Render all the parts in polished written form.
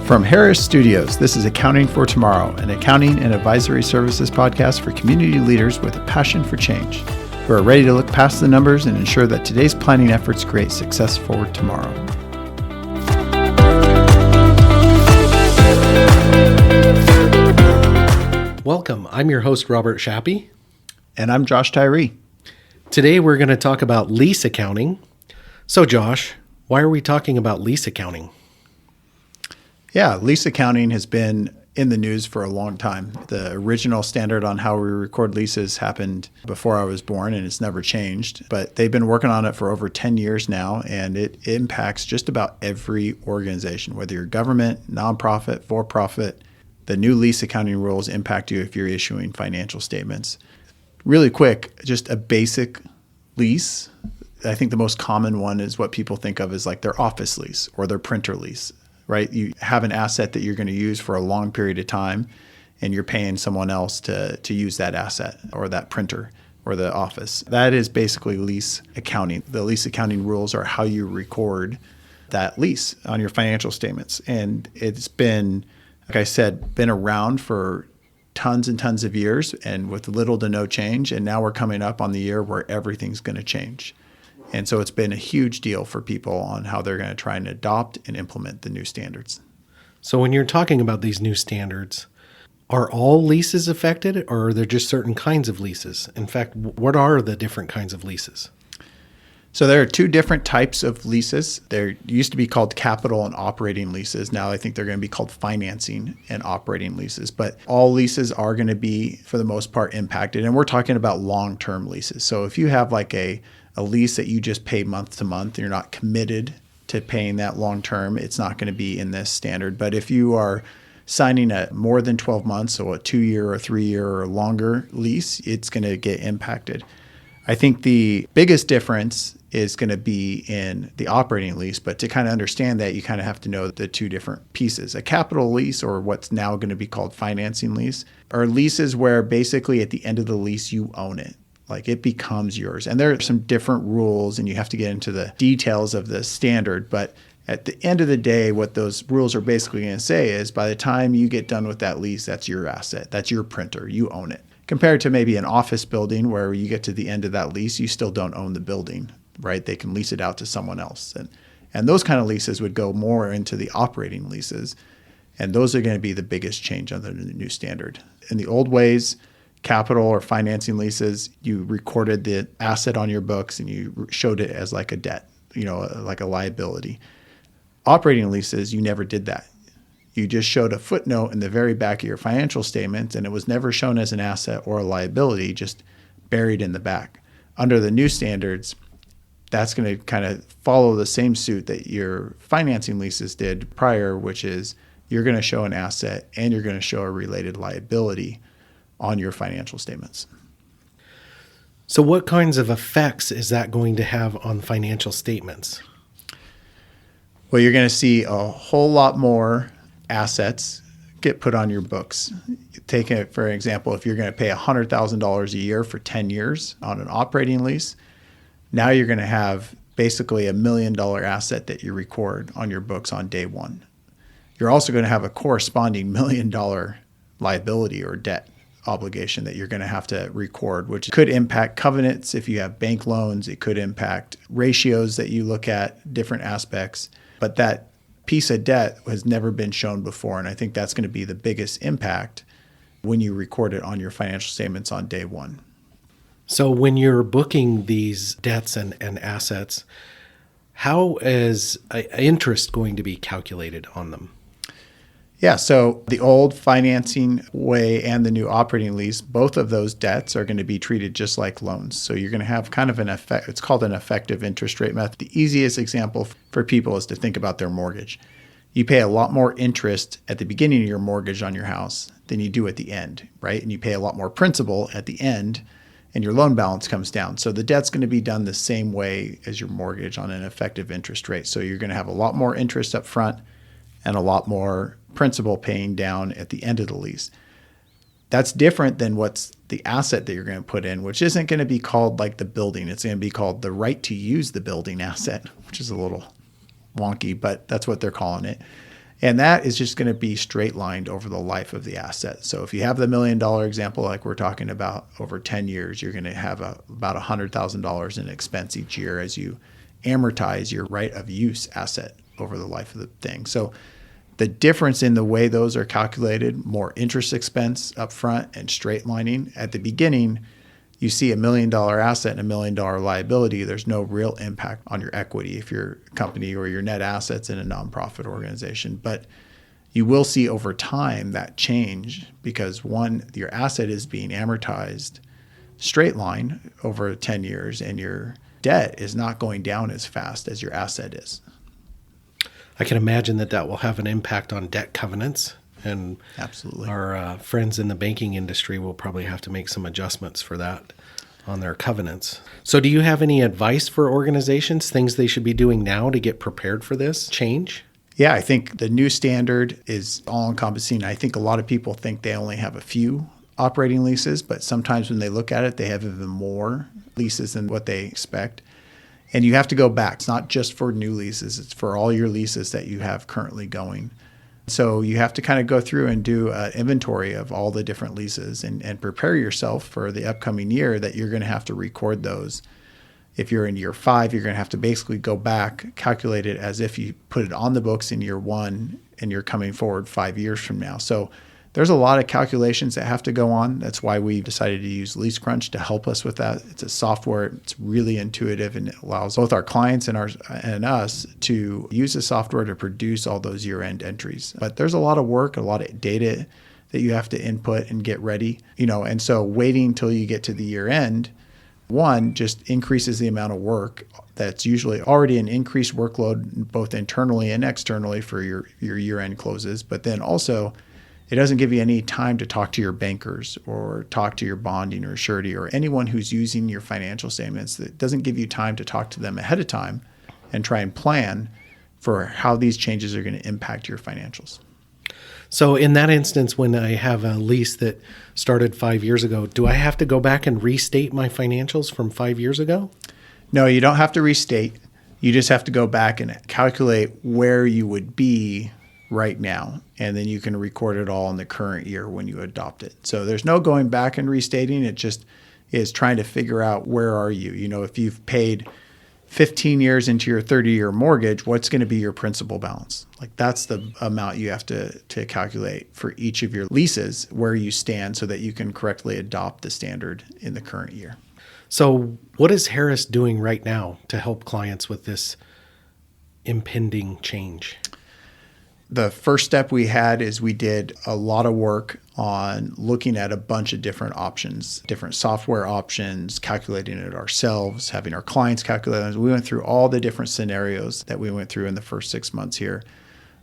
From Harris Studios, this is Accounting for Tomorrow, an accounting and advisory services podcast for community leaders with a passion for change, who are ready to look past the numbers and ensure that today's planning efforts create success for tomorrow. Welcome. I'm your host, Robert Shappy. And I'm Josh Tyree. Today we're going to talk about lease accounting. So Josh, why are we talking about lease accounting? Yeah, lease accounting has been in the news for a long time. The original standard on how we record leases happened before I was born, and it's never changed. But they've been working on it for over 10 years now, and it impacts just about every organization, whether you're government, nonprofit, for-profit. The new lease accounting rules impact you if you're issuing financial statements. Really quick, just a basic lease. I think the most common one is what people think of as like their office lease or their printer lease. Right? You have an asset that you're going to use for a long period of time, and you're paying someone else to use that asset or that printer or the office. That is basically lease accounting. The lease accounting rules are how you record that lease on your financial statements. And it's been, like I said, been around for tons and tons of years and with little to no change. And now we're coming up on the year where everything's going to change. And so it's been a huge deal for people on how they're going to try and adopt and implement the new standards. So when you're talking about these new standards, are all leases affected, or are there just certain kinds of leases? In fact, what are the different kinds of leases? So there are two different types of leases. There used to be called capital and operating leases. Now I think they're going to be called financing and operating leases. But all leases are going to be, for the most part, impacted. And we're talking about long-term leases. So if you have like a lease that you just pay month to month, you're not committed to paying that long term, it's not going to be in this standard. But if you are signing a more than 12 months, so a 2-year or 3-year or longer lease, it's going to get impacted. I think the biggest difference is going to be in the operating lease, but to kind of understand that, you kind of have to know the two different pieces. A capital lease, or what's now going to be called financing lease, are leases where basically at the end of the lease you own it. Like it becomes yours. And there are some different rules, and you have to get into the details of the standard. But at the end of the day, what those rules are basically going to say is by the time you get done with that lease, that's your asset. That's your printer. You own it. Compared to maybe an office building where you get to the end of that lease, you still don't own the building, right? They can lease it out to someone else. And those kind of leases would go more into the operating leases. And those are going to be the biggest change under the new standard. In the old ways, capital or financing leases, you recorded the asset on your books and you showed it as like a debt, like a liability. Operating leases, you never did that. You just showed a footnote in the very back of your financial statements, and it was never shown as an asset or a liability, just buried in the back. Under the new standards, that's going to kind of follow the same suit that your financing leases did prior, which is you're going to show an asset and you're going to show a related liability on your financial statements. So what kinds of effects is that going to have on financial statements? Well, you're going to see a whole lot more assets get put on your books. Take it, for example, if you're going to pay $100,000 a year for 10 years on an operating lease, now you're going to have basically $1 million asset that you record on your books on day one. You're also going to have a corresponding $1 million liability or debt obligation that you're going to have to record, which could impact covenants if you have bank loans. It could impact ratios that you look at, different aspects. But that piece of debt has never been shown before. And I think that's going to be the biggest impact when you record it on your financial statements on day one. So when you're booking these debts and assets, how is interest going to be calculated on them? Yeah, so the old financing way and the new operating lease, both of those debts are going to be treated just like loans. So you're going to have kind of it's called an effective interest rate method. The easiest example for people is to think about their mortgage. You pay a lot more interest at the beginning of your mortgage on your house than you do at the end, right? And you pay a lot more principal at the end, and your loan balance comes down. So the debt's going to be done the same way as your mortgage on an effective interest rate. So you're going to have a lot more interest up front and a lot more principal paying down at the end of the lease. That's different than what's the asset that you're going to put in, which isn't going to be called like the building. It's going to be called the right to use the building asset, which is a little wonky, but that's what they're calling it. And that is just going to be straight lined over the life of the asset. So if you have the $1 million example, like we're talking about, over 10 years, you're going to have about $100,000 in expense each year as you amortize your right of use asset over the life of the thing. So the difference in the way those are calculated, more interest expense up front and straight lining at the beginning, you see $1 million asset and $1 million liability, there's no real impact on your equity if you're a company or your net assets in a nonprofit organization. But you will see over time that change because one, your asset is being amortized straight line over 10 years and your debt is not going down as fast as your asset is. I can imagine that will have an impact on debt covenants. And absolutely, our friends in the banking industry will probably have to make some adjustments for that on their covenants. So do you have any advice for organizations, things they should be doing now to get prepared for this change? Yeah, I think the new standard is all-encompassing. I think a lot of people think they only have a few operating leases, but sometimes when they look at it, they have even more leases than what they expect. And you have to go back. It's not just for new leases. It's for all your leases that you have currently going. So you have to kind of go through and do an inventory of all the different leases and prepare yourself for the upcoming year that you're going to have to record those. If you're in year 5, you're going to have to basically go back, calculate it as if you put it on the books in year 1 and you're coming forward 5 years from now. So there's a lot of calculations that have to go on. That's why we decided to use LeaseCrunch to help us with that. It's a software. It's really intuitive and it allows both our clients and us to use the software to produce all those year-end entries. But there's a lot of work, a lot of data that you have to input and get ready. And so waiting until you get to the year end, one, just increases the amount of work. That's usually already an increased workload both internally and externally for your year-end closes. But then also, it doesn't give you any time to talk to your bankers or talk to your bonding or surety or anyone who's using your financial statements. It doesn't give you time to talk to them ahead of time and try and plan for how these changes are going to impact your financials. So in that instance, when I have a lease that started 5 years ago, do I have to go back and restate my financials from 5 years ago? No, you don't have to restate. You just have to go back and calculate where you would be right now, and then you can record it all in the current year when you adopt it. So there's no going back and restating. It just is trying to figure out where are you. If you've paid 15 years into your 30-year mortgage, what's going to be your principal balance? Like that's the amount you have to calculate for each of your leases, where you stand so that you can correctly adopt the standard in the current year. So what is Harris doing right now to help clients with this impending change? The first step we had is we did a lot of work on looking at a bunch of different options, different software options, calculating it ourselves, having our clients calculate it. We went through all the different scenarios that we went through in the first 6 months here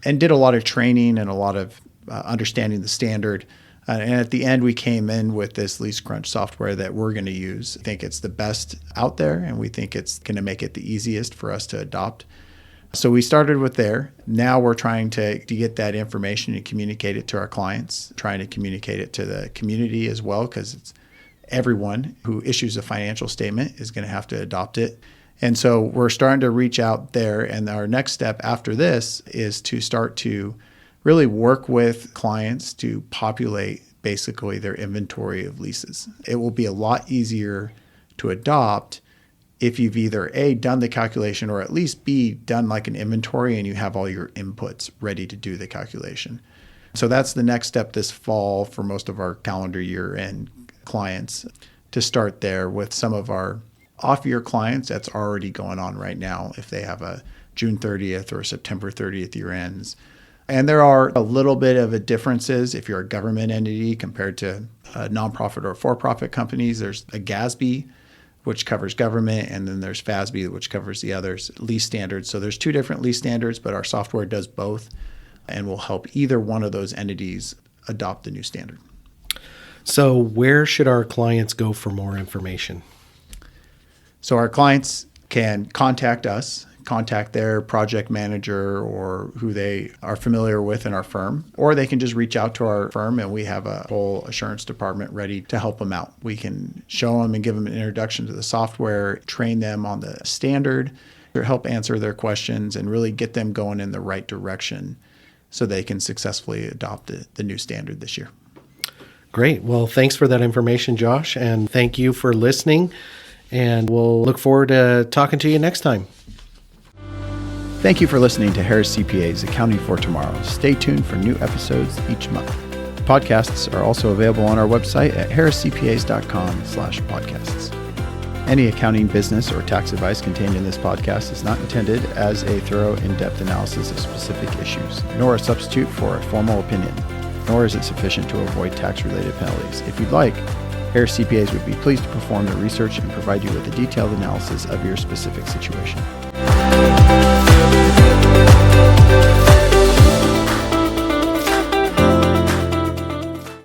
and did a lot of training and a lot of understanding the standard. And at the end, we came in with this LeaseCrunch software that we're going to use. I think it's the best out there, and we think it's going to make it the easiest for us to adopt. So we started with there. Now we're trying to get that information and communicate it to our clients, trying to communicate it to the community as well, because it's everyone who issues a financial statement is going to have to adopt it. And so we're starting to reach out there. And our next step after this is to start to really work with clients to populate basically their inventory of leases. It will be a lot easier to adopt if you've either A, done the calculation, or at least B, done like an inventory and you have all your inputs ready to do the calculation. So that's the next step this fall for most of our calendar year end clients, to start there with some of our off-year clients. That's already going on right now if they have a June 30th or September 30th year ends. And there are a little bit of a differences if you're a government entity compared to a nonprofit or for-profit companies. There's a GASB, which covers government, and then there's FASB, which covers the others, lease standards. So there's 2 different lease standards, but our software does both and will help either one of those entities adopt the new standard. So where should our clients go for more information? So our clients can contact us, contact their project manager or who they are familiar with in our firm, or they can just reach out to our firm and we have a whole assurance department ready to help them out. We can show them and give them an introduction to the software, train them on the standard, or help answer their questions and really get them going in the right direction so they can successfully adopt the new standard this year. Great. Well, thanks for that information, Josh, and thank you for listening. And we'll look forward to talking to you next time. Thank you for listening to Harris CPA's Accounting for Tomorrow. Stay tuned for new episodes each month. Podcasts are also available on our website at harriscpas.com/podcasts. Any accounting, business, or tax advice contained in this podcast is not intended as a thorough, in-depth analysis of specific issues, nor a substitute for a formal opinion, nor is it sufficient to avoid tax-related penalties. If you'd like, Harris CPAs would be pleased to perform the research and provide you with a detailed analysis of your specific situation.